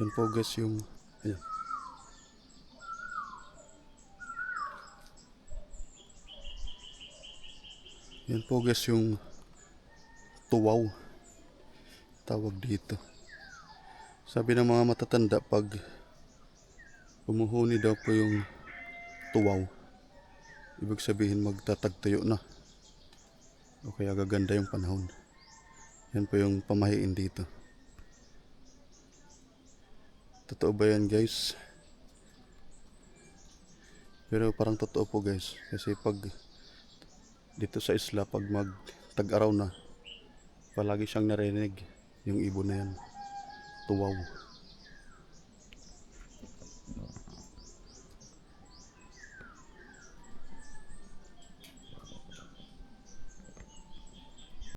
Yan po guys yung ayan. Yan po guys yung tuwaw tawag dito. Sabi ng mga matatanda, pag umuhuni daw po yung tuwaw, ibig sabihin magtatagtayo na o kaya gaganda yung panahon. Yan po yung pamahiin dito. Totoo ba yan guys? Pero parang totoo po guys, kasi pag dito sa isla, pag mag tag-araw na, palagi siyang narinig yung ibon na yan, tuwaw.